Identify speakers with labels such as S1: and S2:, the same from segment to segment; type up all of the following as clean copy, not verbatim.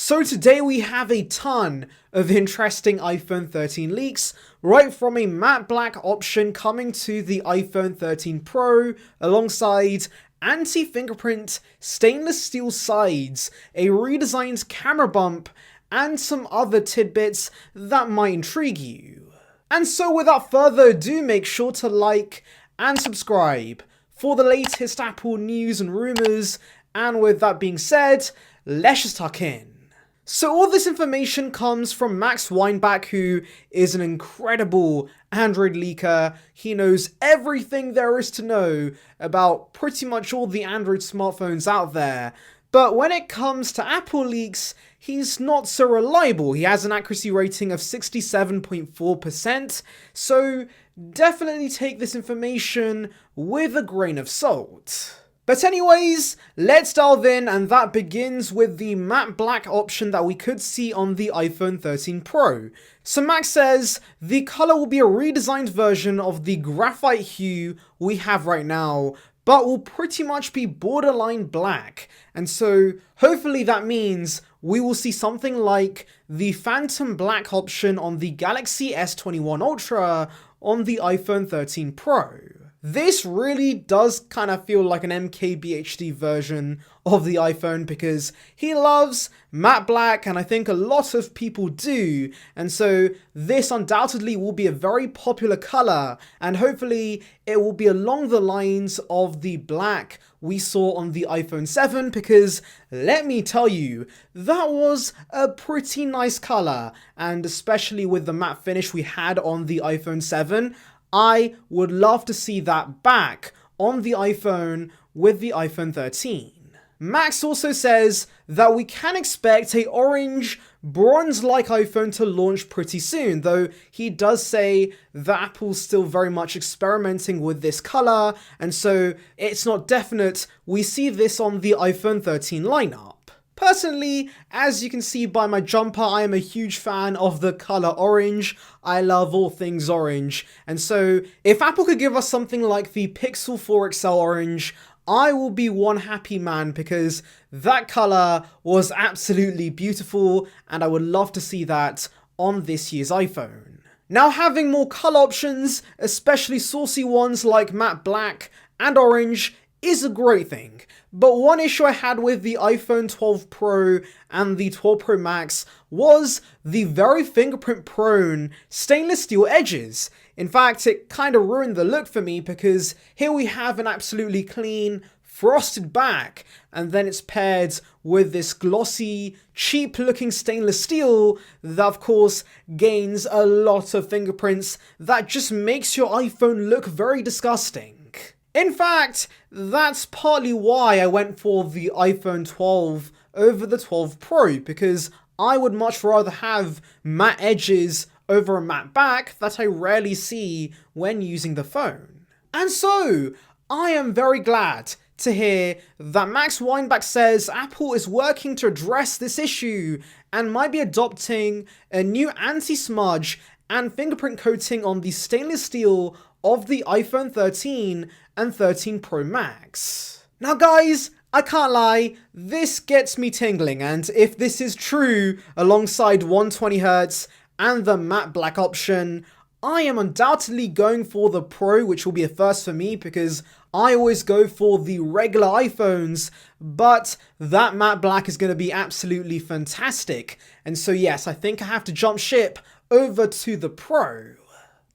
S1: So today we have a ton of interesting iPhone 13 leaks, right from a matte black option coming to the iPhone 13 Pro, alongside anti-fingerprint stainless steel sides, a redesigned camera bump, and some other tidbits that might intrigue you. And so without further ado, make sure to like and subscribe for the latest Apple news and rumors, and with that being said, let's just tuck in. So all this information comes from Max Weinbach, who is an incredible Android leaker. He knows everything there is to know about pretty much all the Android smartphones out there. But when it comes to Apple leaks, he's not so reliable. He has an accuracy rating of 67.4%, so definitely take this information with a grain of salt. But anyways, let's delve in, and that begins with the matte black option that we could see on the iPhone 13 Pro. So Max says the color will be a redesigned version of the graphite hue we have right now, but will pretty much be borderline black. And so hopefully that means we will see something like the phantom black option on the Galaxy S21 Ultra on the iPhone 13 Pro. This really does kind of feel like an MKBHD version of the iPhone, because he loves matte black, and I think a lot of people do, and so this undoubtedly will be a very popular color, and hopefully it will be along the lines of the black we saw on the iPhone 7, because let me tell you, that was a pretty nice color, and especially with the matte finish we had on the iPhone 7, I would love to see that back on the iPhone with the iPhone 13. Max also says that we can expect a orange, bronze-like iPhone to launch pretty soon, though he does say that Apple's still very much experimenting with this color, and so it's not definite we see this on the iPhone 13 lineup. Personally, as you can see by my jumper, I am a huge fan of the color orange. I love all things orange. And so if Apple could give us something like the Pixel 4 XL orange, I will be one happy man, because that color was absolutely beautiful and I would love to see that on this year's iPhone. Now, having more color options, especially saucy ones like matte black and orange, is a great thing. But one issue I had with the iPhone 12 Pro and the 12 Pro Max was the very fingerprint prone stainless steel edges. In fact, it kind of ruined the look for me, because here we have an absolutely clean frosted back, and then it's paired with this glossy, cheap looking stainless steel that of course gains a lot of fingerprints that just makes your iPhone look very disgusting. In fact, that's partly why I went for the iPhone 12 over the 12 Pro, because I would much rather have matte edges over a matte back that I rarely see when using the phone. And so, I am very glad to hear that Max Weinbach says Apple is working to address this issue and might be adopting a new anti-smudge and fingerprint coating on the stainless steel of the iPhone 13 and 13 Pro Max. Now guys, I can't lie, this gets me tingling, and if this is true alongside 120Hz and the matte black option, I am undoubtedly going for the Pro, which will be a first for me because I always go for the regular iPhones, but that matte black is going to be absolutely fantastic. And so yes, I think I have to jump ship over to the Pro.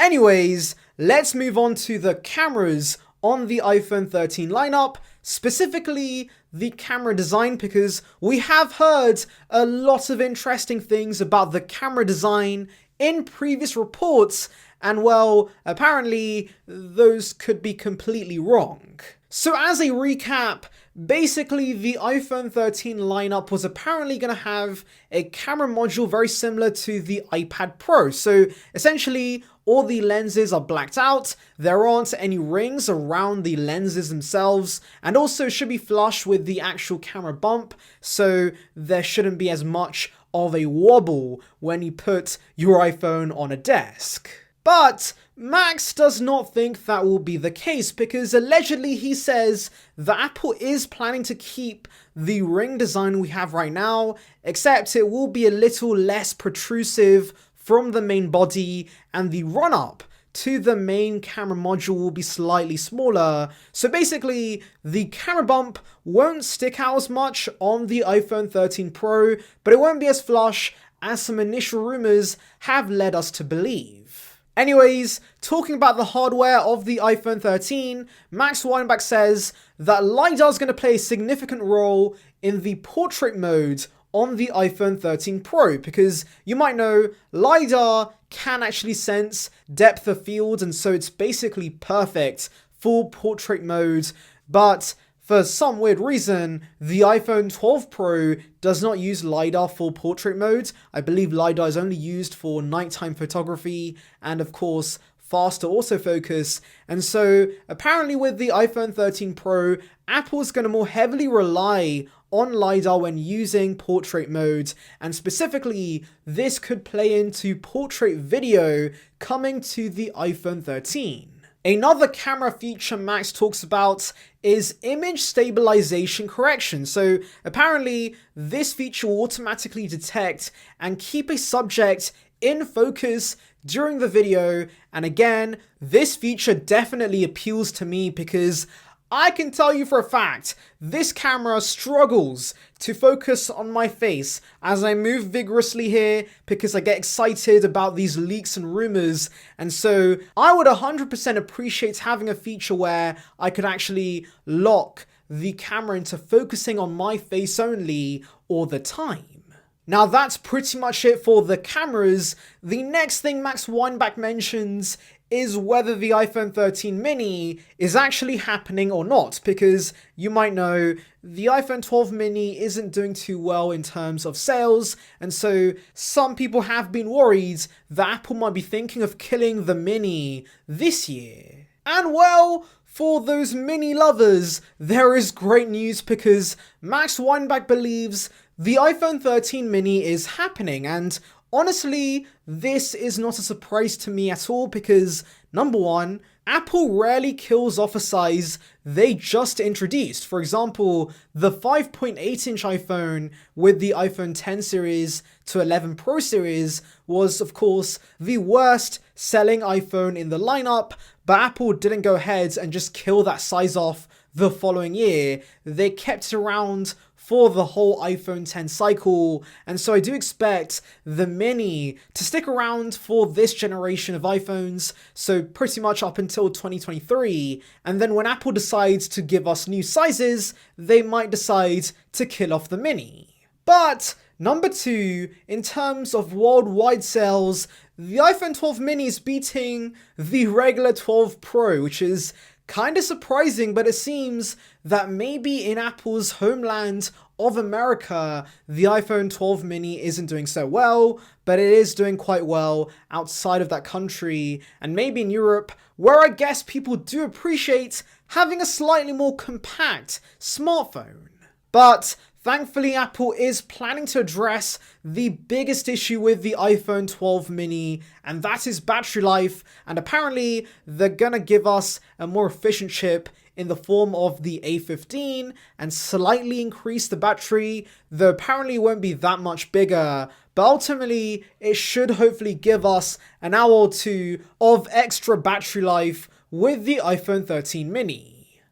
S1: Anyways, let's move on to the cameras on the iPhone 13 lineup, specifically the camera design, because we have heard a lot of interesting things about the camera design in previous reports, and well, apparently those could be completely wrong. So as a recap, basically the iPhone 13 lineup was apparently going to have a camera module very similar to the iPad Pro. So essentially all the lenses are blacked out, there aren't any rings around the lenses themselves, and also should be flush with the actual camera bump, so there shouldn't be as much of a wobble when you put your iPhone on a desk. But Max does not think that will be the case because allegedly he says that Apple is planning to keep the ring design we have right now, except it will be a little less protrusive from the main body and the run-up to the main camera module will be slightly smaller. So basically, the camera bump won't stick out as much on the iPhone 13 Pro, but it won't be as flush as some initial rumors have led us to believe. Anyways, talking about the hardware of the iPhone 13, Max Weinbach says that LiDAR is going to play a significant role in the portrait mode on the iPhone 13 Pro, because you might know LiDAR can actually sense depth of field, and so it's basically perfect for portrait mode. But for some weird reason, the iPhone 12 Pro does not use LiDAR for portrait mode. I believe LiDAR is only used for nighttime photography and of course faster autofocus. And so apparently with the iPhone 13 Pro, Apple's going to more heavily rely on LiDAR when using portrait mode, and specifically this could play into portrait video coming to the iPhone 13. Another camera feature Max talks about is image stabilization correction. So apparently this feature will automatically detect and keep a subject in focus during the video. And again, this feature definitely appeals to me because I can tell you for a fact, this camera struggles to focus on my face as I move vigorously here because I get excited about these leaks and rumors. And so I would 100% appreciate having a feature where I could actually lock the camera into focusing on my face only all the time. Now that's pretty much it for the cameras. The next thing Max Weinbach mentions is whether the iPhone 13 mini is actually happening or not, because you might know the iPhone 12 mini isn't doing too well in terms of sales, and so some people have been worried that Apple might be thinking of killing the mini this year. And well, for those mini lovers, there is great news because Max Weinbach believes the iPhone 13 mini is happening, and honestly, this is not a surprise to me at all because, number one, Apple rarely kills off a size they just introduced. For example, the 5.8-inch iPhone with the iPhone 10 series to 11 Pro series was, of course, the worst selling iPhone in the lineup, but Apple didn't go ahead and just kill that size off the following year. They kept it around for the whole iPhone 10 cycle, and so I do expect the mini to stick around for this generation of iPhones, so pretty much up until 2023, and then when Apple decides to give us new sizes, they might decide to kill off the mini. But number two, in terms of worldwide sales, the iPhone 12 mini is beating the regular 12 Pro, which is kind of surprising, but it seems that maybe in Apple's homeland of America, the iPhone 12 mini isn't doing so well, but it is doing quite well outside of that country, and maybe in Europe, where I guess people do appreciate having a slightly more compact smartphone. But thankfully, Apple is planning to address the biggest issue with the iPhone 12 mini, and that is battery life, and apparently they're gonna give us a more efficient chip in the form of the A15 and slightly increase the battery, though apparently it won't be that much bigger, but ultimately it should hopefully give us an hour or two of extra battery life with the iPhone 13 mini.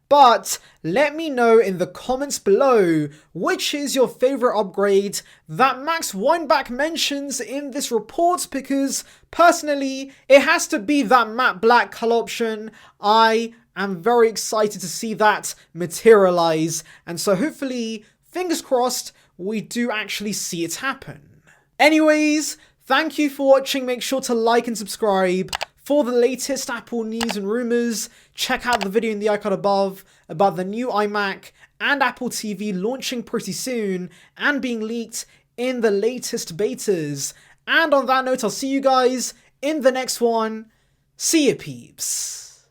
S1: But let me know in the comments below which is your favorite upgrade that Max Weinbach mentions in this report, because personally it has to be that matte black color option. I am very excited to see that materialize, and so hopefully, fingers crossed, we do actually see it happen. Anyways, thank you for watching. Make sure to like and subscribe. For the latest Apple news and rumors, check out the video in the icon above about the new iMac and Apple TV launching pretty soon and being leaked in the latest betas. And on that note, I'll see you guys in the next one. See ya, peeps.